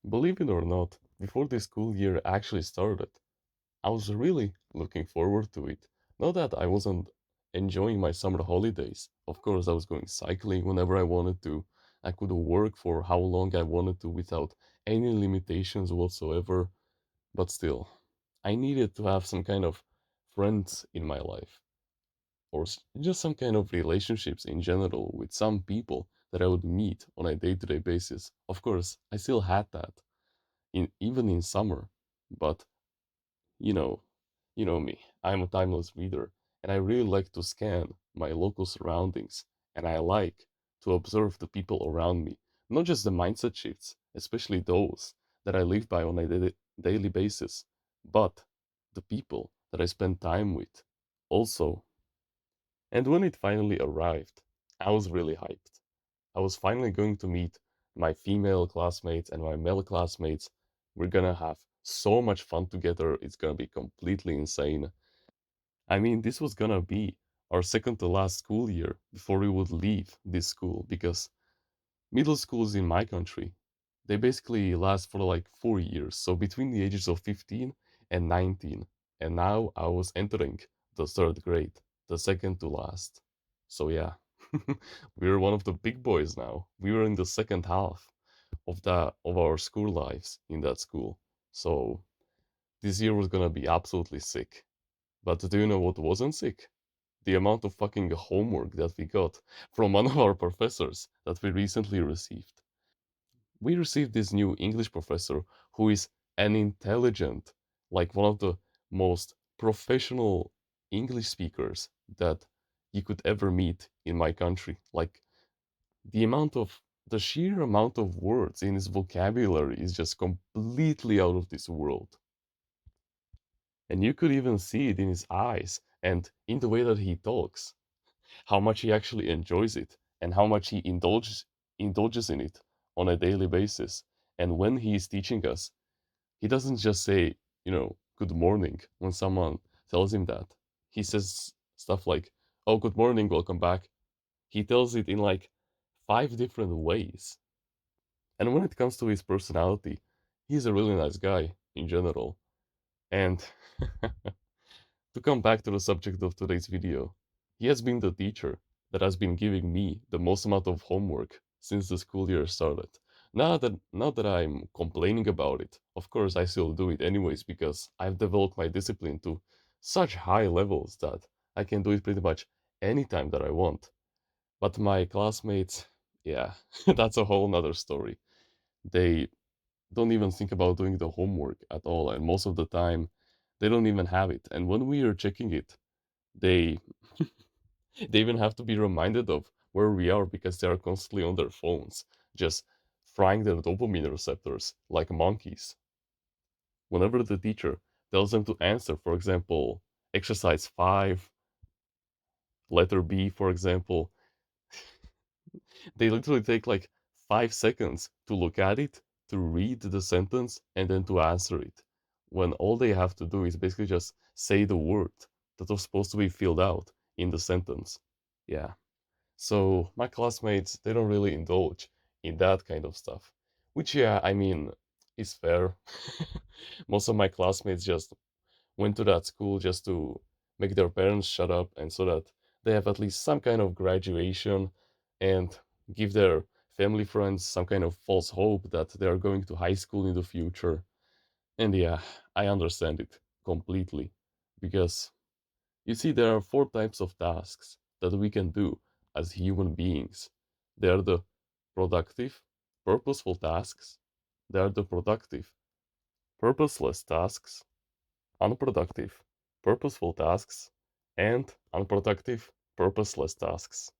Believe it or not, before the school year actually started, I was really looking forward to it. Not that I wasn't enjoying my summer holidays. Of course, I was going cycling whenever I wanted to. I could work for how long I wanted to without any limitations whatsoever. But still, I needed to have some kind of friends in my life, or just some kind of relationships in general with some people that I would meet on a day-to-day basis. Of course, I still had that even in summer, but you know, you know me. I'm a timeless reader, and I really like to scan my local surroundings, and I like to observe the people around me, not just the mindset shifts, especially those that I live by on a daily basis, but the people that I spend time with also. And when it finally arrived, I was really hyped. I was finally going to meet my female classmates and my male classmates. We're gonna have so much fun together. It's gonna be completely insane. I mean, this was gonna be our second to last school year before we would leave this school because middle schools in my country, they basically last for like 4 years. So between the ages of 15 and 19. And now I was entering the third grade, the second to last. So yeah, we're one of the big boys now. We were in the second half of our school lives in that school. So this year was gonna be absolutely sick. But do you know what wasn't sick? The amount of fucking homework that we got from one of our professors that we recently received. We received this new English professor who is an intelligent, like one of the most professional English speakers that you could ever meet in my country. Like the sheer amount of words in his vocabulary is just completely out of this world. And you could even see it in his eyes and in the way that he talks, how much he actually enjoys it and how much he indulges in it on a daily basis. And when he is teaching us, he doesn't just say, good morning when someone tells him that. He says stuff like, oh, good morning, welcome back. He tells it in like five different ways. And when it comes to his personality, he's a really nice guy in general. And to come back to the subject of today's video, he has been the teacher that has been giving me the most amount of homework since the school year started. Not that I'm complaining about it. Of course, I still do it anyways because I've developed my discipline to such high levels that I can do it pretty much anytime that I want. But my classmates, yeah, that's a whole nother story. They don't even think about doing the homework at all, and most of the time, they don't even have it. And when we are checking it, they they even have to be reminded of where we are because they are constantly on their phones, just frying their dopamine receptors like monkeys. Whenever the teacher tells them to answer, for example, exercise 5, letter B, for example, they literally take like 5 seconds to look at it, to read the sentence, and then to answer it. When all they have to do is basically just say the word that was supposed to be filled out in the sentence. Yeah. So my classmates, they don't really indulge in that kind of stuff. Which, yeah, I mean, is fair. Most of my classmates just went to that school just to make their parents shut up and so that they have at least some kind of graduation and give their family friends some kind of false hope that they are going to high school in the future. And yeah, I understand it completely because you see, there are four types of tasks that we can do as human beings. They are the productive, purposeful tasks. They are the productive, purposeless tasks, unproductive, purposeful tasks, and unproductive, purposeless tasks.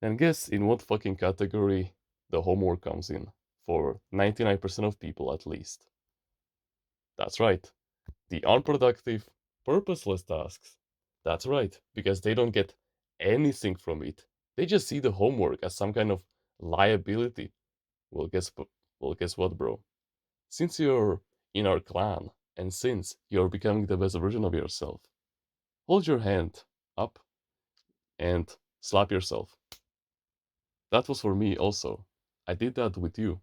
And guess in what fucking category the homework comes in, for 99% of people at least. That's right, the unproductive, purposeless tasks. That's right, because they don't get anything from it. They just see the homework as some kind of liability. Well, guess what, bro? Since you're in our clan, and since you're becoming the best version of yourself, hold your hand up and slap yourself. That was for me also. I did that with you.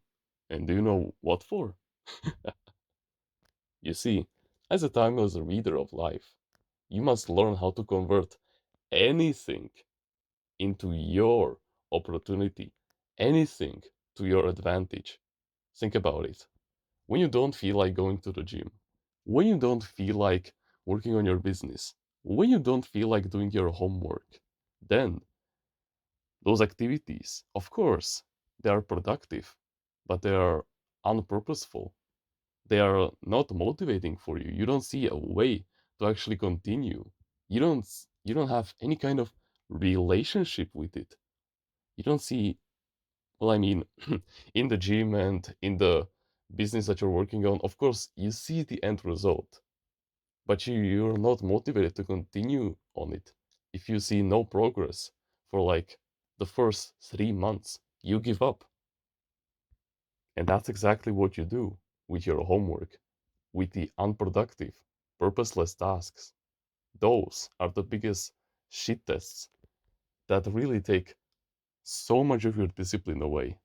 And do you know what for? You see, as a timeless reader of life, you must learn how to convert anything into your opportunity, anything to your advantage. Think about it. When you don't feel like going to the gym, when you don't feel like working on your business, when you don't feel like doing your homework, then those activities, of course, they are productive, but they are unpurposeful. They are not motivating for you. You don't see a way to actually continue. You don't have any kind of relationship with it. You don't see, well, I mean, in the gym and in the business that you're working on, of course, you see the end result, but you're not motivated to continue on it. If you see no progress for like the first 3 months, you give up. And that's exactly what you do with your homework, with the unproductive, purposeless tasks. Those are the biggest shit tests that really take so much of your discipline away.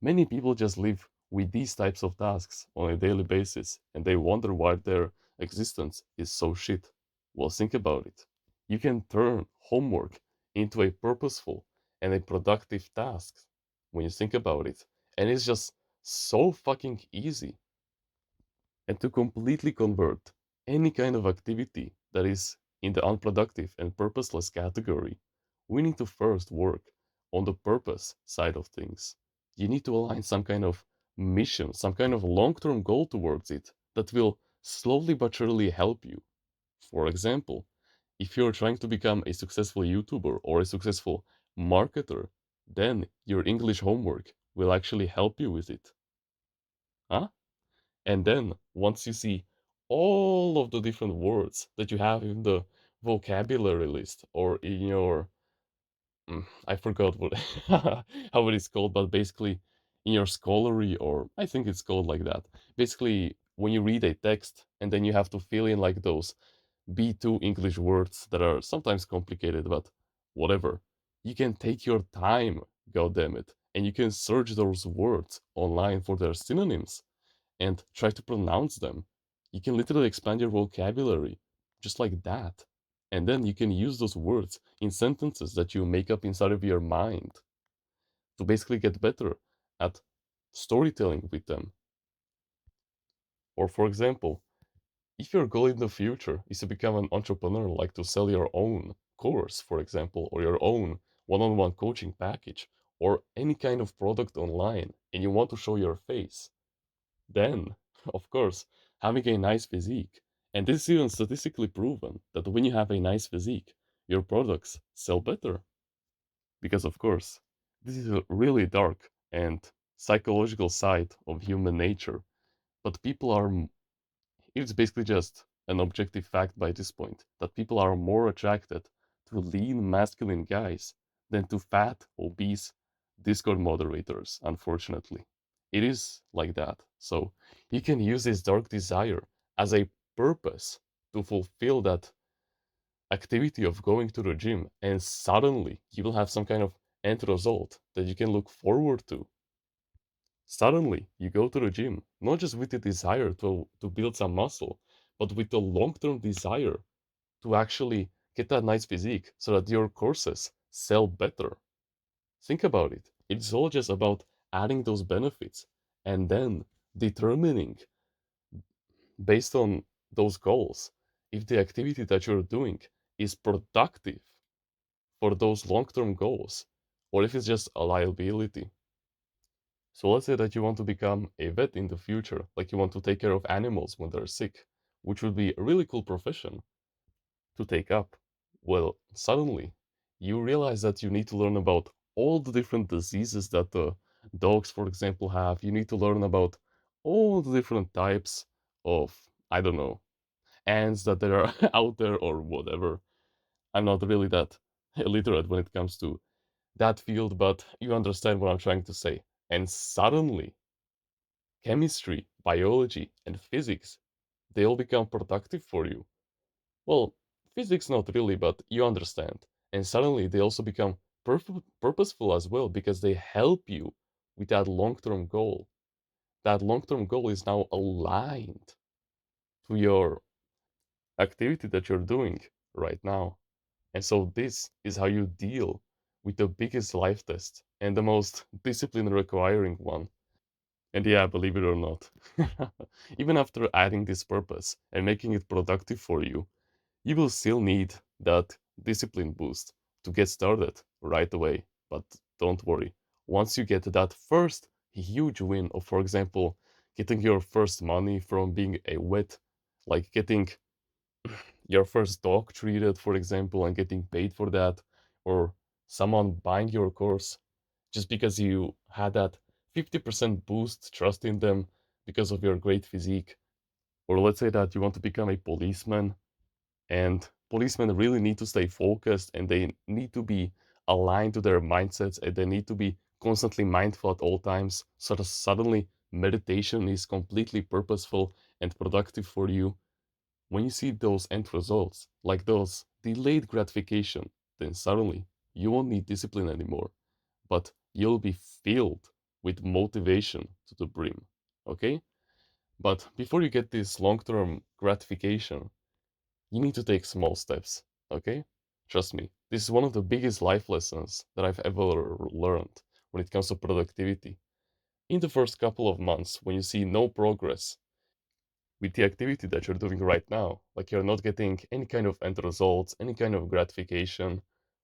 Many people just live with these types of tasks on a daily basis and they wonder why their existence is so shit. Well, think about it. You can turn homework into a purposeful and a productive task when you think about it. And it's just so fucking easy. And to completely convert any kind of activity that is in the unproductive and purposeless category, we need to first work on the purpose side of things. You need to align some kind of mission, some kind of long term goal towards it that will slowly but surely help you. For example, if you're trying to become a successful YouTuber or a successful marketer, then your English homework will actually help you with it. Huh? And then once you see all of the different words that you have in the vocabulary list or in your I forgot what how it is called, but basically in your scholarly or I think it's called like that. Basically, when you read a text and then you have to fill in like those B2 English words that are sometimes complicated, but whatever. You can take your time, god damn it, and you can search those words online for their synonyms and try to pronounce them. You can literally expand your vocabulary just like that. And then you can use those words in sentences that you make up inside of your mind to basically get better at storytelling with them. Or, for example, if your goal in the future is to become an entrepreneur, like to sell your own course, for example, or your own one on one coaching package, or any kind of product online, and you want to show your face, then, of course, having a nice physique, and this is even statistically proven that when you have a nice physique, your products sell better. Because, of course, this is a really dark and psychological side of human nature, but people are, it's basically just an objective fact by this point that people are more attracted to lean masculine guys than to fat, obese Discord moderators, unfortunately. It is like that. So you can use this dark desire as a purpose to fulfill that activity of going to the gym, and suddenly you will have some kind of end result that you can look forward to. Suddenly you go to the gym, not just with the desire to build some muscle, but with the long term desire to actually get that nice physique so that your courses sell better. Think about it. It's all just about adding those benefits and then determining based on those goals if the activity that you're doing is productive for those long term goals or if it's just a liability. So let's say that you want to become a vet in the future, like you want to take care of animals when they're sick, which would be a really cool profession to take up. Well, suddenly you realize that you need to learn about all the different diseases that the dogs, for example, have. You need to learn about all the different types of, I don't know, ants that there are out there or whatever. I'm not really that illiterate when it comes to that field, but you understand what I'm trying to say. And suddenly, chemistry, biology, and physics, they all become productive for you. Well, physics not really, but you understand. And suddenly they also become purposeful as well because they help you with that long term goal. that long-term goal is now aligned to your activity that you're doing right now. And so this is how you deal with the biggest life test and the most discipline requiring one. And yeah, believe it or not, even after adding this purpose and making it productive for you, you will still need that discipline boost to get started right away. But don't worry, once you get that first huge win of, for example, getting your first money from being a vet, like getting your first dog treated, for example, and getting paid for that, or someone buying your course just because you had that 50% boost trust in them because of your great physique. Or let's say that you want to become a policeman, and policemen really need to stay focused and they need to be aligned to their mindsets and they need to be constantly mindful at all times. So that suddenly meditation is completely purposeful and productive for you. When you see those end results, like those delayed gratification, then suddenly you won't need discipline anymore, but you'll be filled with motivation to the brim. Okay? But before you get this long term gratification, you need to take small steps. Okay? Trust me, this is one of the biggest life lessons that I've ever learned when it comes to productivity. In the first couple of months, when you see no progress, with the activity that you're doing right now, like you're not getting any kind of end results, any kind of gratification,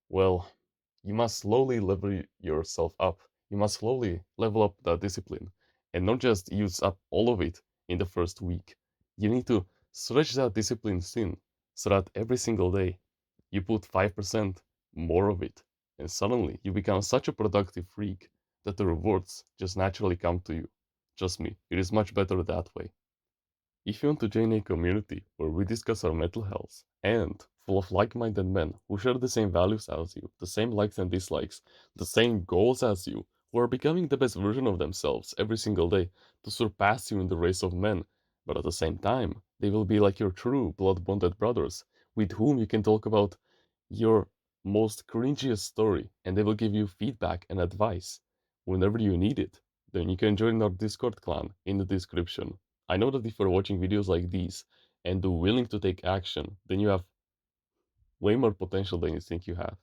well, you must slowly level yourself up. You must slowly level up that discipline and not just use up all of it in the first week. You need to stretch that discipline thin so that every single day you put 5% more of it. And suddenly you become such a productive freak that the rewards just naturally come to you. Trust me, it is much better that way. If you want to join a community where we discuss our mental health and full of like-minded men who share the same values as you, the same likes and dislikes, the same goals as you, who are becoming the best version of themselves every single day to surpass you in the race of men, but at the same time, they will be like your true blood-bonded brothers with whom you can talk about your most cringiest story and they will give you feedback and advice whenever you need it, then you can join our Discord clan in the description. I know that if you're watching videos like these and are willing to take action, then you have way more potential than you think you have.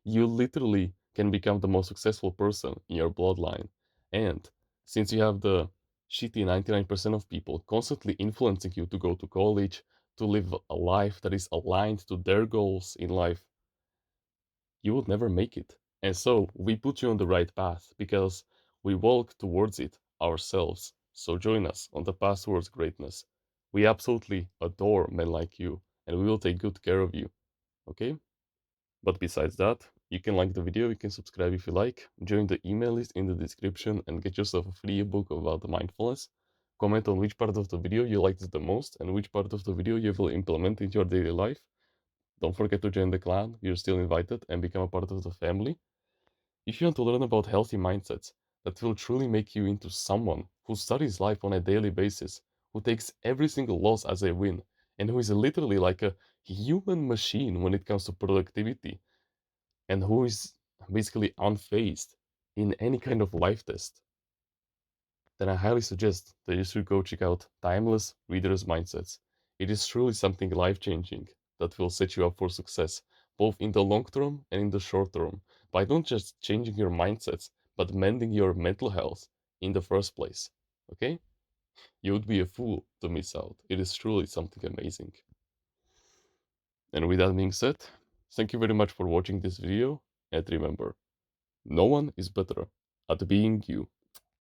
You literally can become the most successful person in your bloodline. And since you have the shitty 99% of people constantly influencing you to go to college, to live a life that is aligned to their goals in life, you would never make it. And so we put you on the right path because we walk towards it ourselves. So join us on the path towards greatness. We absolutely adore men like you, and we will take good care of you. Okay? But besides that, you can like the video, you can subscribe if you like, join the email list in the description and get yourself a free ebook about the mindfulness. Comment on which part of the video you liked the most and which part of the video you will implement in your daily life. Don't forget to join the clan, you're still invited, and become a part of the family. If you want to learn about healthy mindsets that will truly make you into someone who studies life on a daily basis, who takes every single loss as a win, and who is literally like a human machine when it comes to productivity, and who is basically unfazed in any kind of life test, then I highly suggest that you should go check out Timeless Reader's Mindsets. It is truly something life changing that will set you up for success, both in the long term and in the short term, by not just changing your mindsets, but mending your mental health in the first place. Okay? You would be a fool to miss out. It is truly something amazing. And with that being said, thank you very much for watching this video, and remember, no one is better at being you